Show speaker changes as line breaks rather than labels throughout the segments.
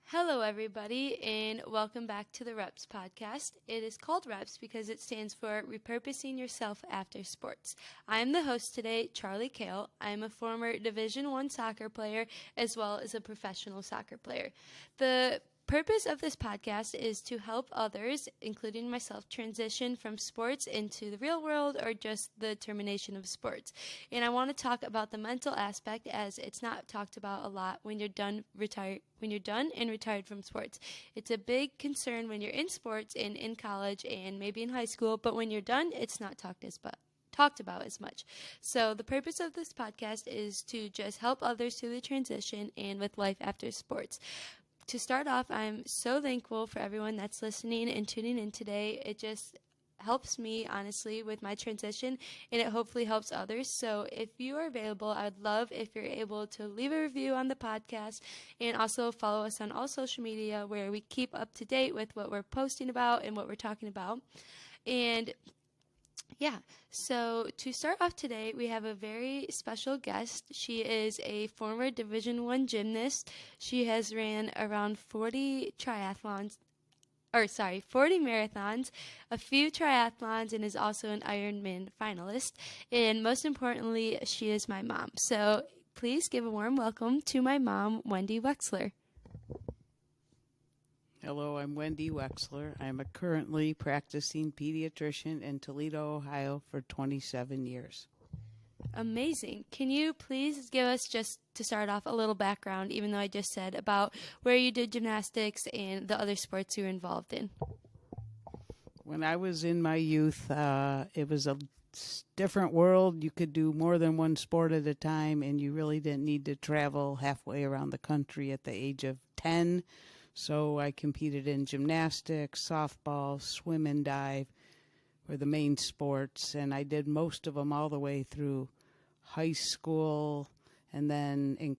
Hello, everybody, and welcome back to the Reps podcast. It is called Reps because it stands for Repurposing Yourself After Sports. I am the host today, Charlie Kale. I am a former Division I soccer player as well as a professional soccer player. The purpose of this podcast is to help others, including myself, transition from sports into the real world or just the termination of sports. And I want to talk about the mental aspect as it's not talked about a lot when you're done and retired from sports. It's a big concern when you're in sports and in college and maybe in high school, but when you're done, it's not talked about as much. So the purpose of this podcast is to just help others through the transition and with life after sports. To start off, I'm so thankful for everyone that's listening and tuning in today. It just helps me, honestly, with my transition, and it hopefully helps others. So if you are available, I would love if you're able to leave a review on the podcast and also follow us on all social media where we keep up to date with what we're posting about and what we're talking about. And yeah, so to start off today, we have a very special guest. She is a former Division I gymnast. She has ran around 40 marathons, a few triathlons, and is also an Ironman finalist. And most importantly, she is my mom. So please give a warm welcome to my mom, Wendy Wexler.
Hello, I'm Wendy Wexler. I'm a currently practicing pediatrician in Toledo, Ohio for 27 years.
Amazing. Can you please give us, just to start off, a little background, even though I just said, about where you did gymnastics and the other sports you were involved in?
When I was in my youth, it was a different world. You could do more than one sport at a time, and you really didn't need to travel halfway around the country at the age of 10. So I competed in gymnastics, softball, swim and dive were the main sports, and I did most of them all the way through high school. And then in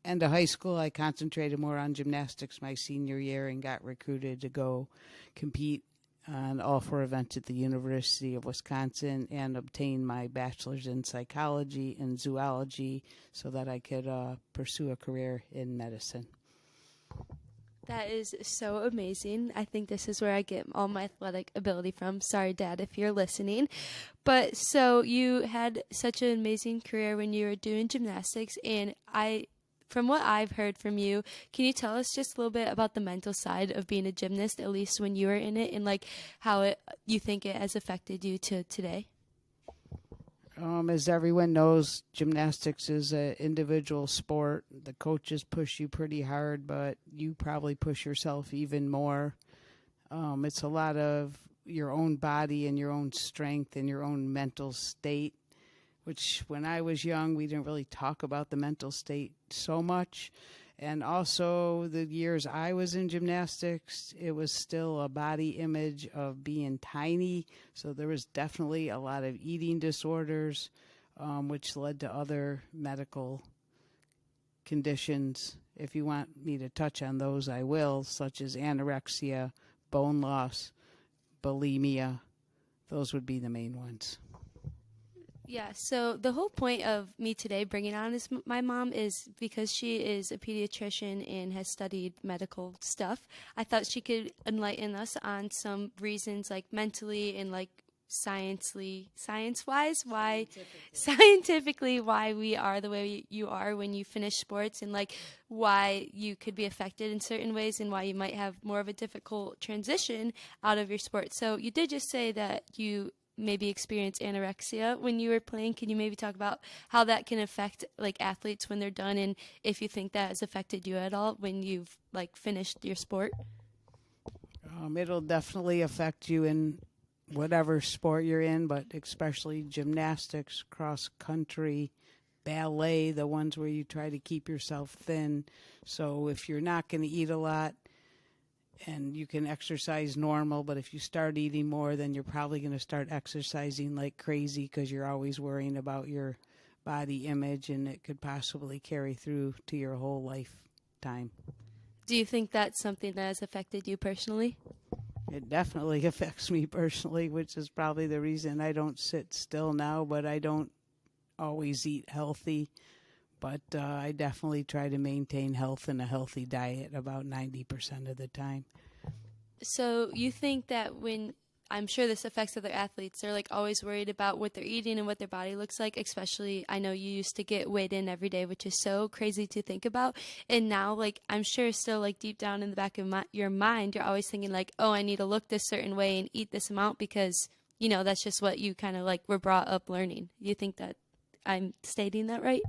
end of high school, I concentrated more on gymnastics my senior year and got recruited to go compete on all four events at the University of Wisconsin and obtain my bachelor's in psychology and zoology so that I could pursue a career in medicine.
That is so amazing. I think this is where I get all my athletic ability from. Sorry, Dad, if you're listening. But so you had such an amazing career when you were doing gymnastics, and from what I've heard from you, can you tell us just a little bit about the mental side of being a gymnast, at least when you were in it, and like how you think it has affected you to today?
As everyone knows, gymnastics is an individual sport. The coaches push you pretty hard, but you probably push yourself even more. It's a lot of your own body and your own strength and your own mental state, which when I was young, we didn't really talk about the mental state so much. And also the years I was in gymnastics, it was still a body image of being tiny. So there was definitely a lot of eating disorders, which led to other medical conditions. If you want me to touch on those, I will, such as anorexia, bone loss, bulimia. Those would be the main ones.
Yeah, so the whole point of me today bringing on my mom is because she is a pediatrician and has studied medical stuff. I thought she could enlighten us on some reasons, like mentally and like science-wise, scientifically why we are the way you are when you finish sports, and like why you could be affected in certain ways and why you might have more of a difficult transition out of your sport. So you did just say that you maybe experience anorexia when you were playing. Can you maybe talk about how that can affect like athletes when they're done, and if you think that has affected you at all when you've like finished your sport?
It'll definitely affect you in whatever sport you're in, but especially gymnastics, cross country, ballet, the ones where you try to keep yourself thin. So if you're not going to eat a lot, and you can exercise normal, but if you start eating more, then you're probably going to start exercising like crazy because you're always worrying about your body image, and it could possibly carry through to your whole lifetime.
Do you think that's something that has affected you personally?
It definitely affects me personally, which is probably the reason I don't sit still now, but I don't always eat healthy. But I definitely try to maintain health and a healthy diet about 90% of the time.
So you think that when I'm sure this affects other athletes, they're like always worried about what they're eating and what their body looks like, especially I know you used to get weighed in every day, which is so crazy to think about. And now like I'm sure still like deep down in the back of your mind, you're always thinking like, "Oh, I need to look this certain way and eat this amount because, that's just what you kind of like were brought up learning." You think that I'm stating that right?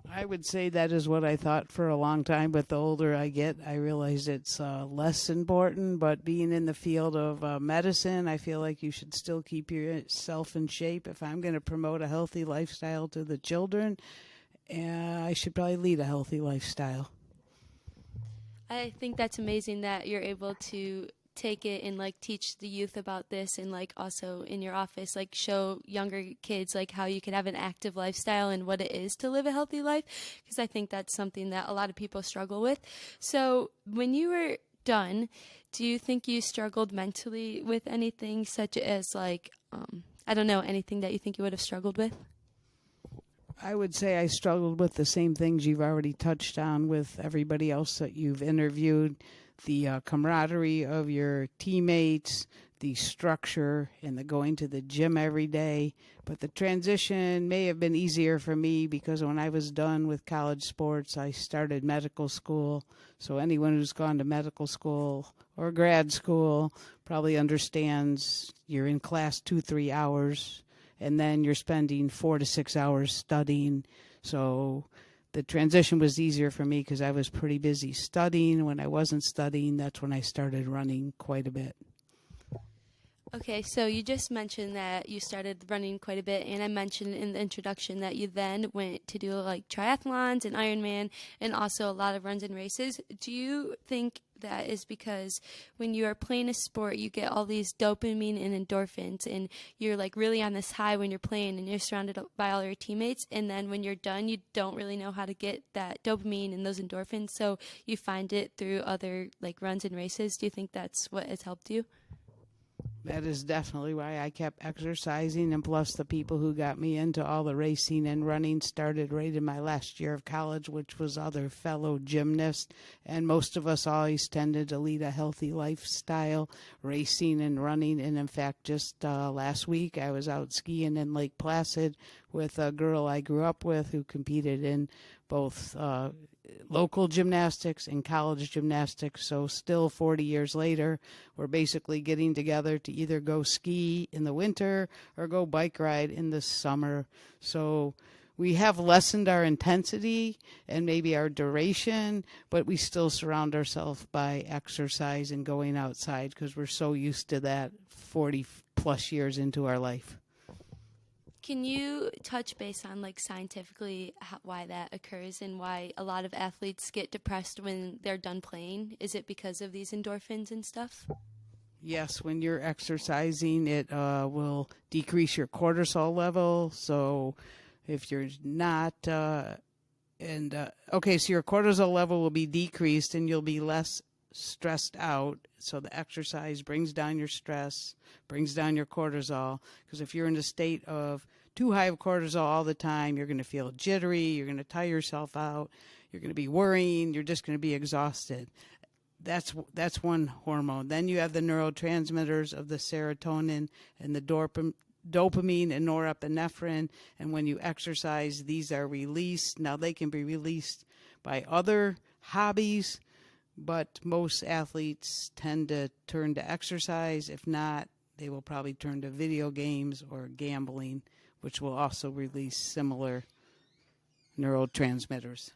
I would say that is what I thought for a long time, but the older I get, I realize it's less important. But being in the field of medicine, I feel like you should still keep yourself in shape. If I'm going to promote a healthy lifestyle to the children, I should probably lead a healthy lifestyle.
I think that's amazing that you're able to take it and like teach the youth about this and like also in your office like show younger kids like how you can have an active lifestyle and what it is to live a healthy life because I think that's something that a lot of people struggle with. So when you were done, do you think you struggled mentally with anything such as like I don't know, anything that you think you would have struggled with?
I would say I struggled with the same things you've already touched on with everybody else that you've interviewed. The camaraderie of your teammates, the structure, and the going to the gym every day. But the transition may have been easier for me because when I was done with college sports, I started medical school. So anyone who's gone to medical school or grad school probably understands you're in class 2-3 hours, and then you're spending 4 to 6 hours studying. So the transition was easier for me because I was pretty busy studying. When I wasn't studying, that's when I started running quite a bit.
Okay, so you just mentioned that you started running quite a bit, and I mentioned in the introduction that you then went to do like triathlons and Ironman and also a lot of runs and races. Do you think that is because when you are playing a sport, you get all these dopamine and endorphins, and you're like really on this high when you're playing and you're surrounded by all your teammates, and then when you're done, you don't really know how to get that dopamine and those endorphins, so you find it through other like runs and races? Do you think that's what has helped you?
That is definitely why I kept exercising, and plus the people who got me into all the racing and running started right in my last year of college, which was other fellow gymnasts, and most of us always tended to lead a healthy lifestyle, racing and running. And in fact, just last week I was out skiing in Lake Placid with a girl I grew up with who competed in both local gymnastics and college gymnastics. So still 40 years later, we're basically getting together to either go ski in the winter or go bike ride in the summer. So we have lessened our intensity and maybe our duration, but we still surround ourselves by exercise and going outside because we're so used to that 40 plus years into our life.
Can you touch base on like scientifically why that occurs and why a lot of athletes get depressed when they're done playing? Is it because of these endorphins and stuff?
Yes, when you're exercising, it will decrease your cortisol level. So if you're not, so your cortisol level will be decreased and you'll be less stressed out. So the exercise brings down your stress, brings down your cortisol. Because if you're in a state of too high of cortisol all the time, you're going to feel jittery, you're going to tire yourself out, you're going to be worrying, you're just going to be exhausted. That's one hormone. Then you have the neurotransmitters of the serotonin and the dopamine and norepinephrine. And when you exercise, these are released. Now they can be released by other hobbies, but most athletes tend to turn to exercise. If not, they will probably turn to video games or gambling, which will also release similar neurotransmitters.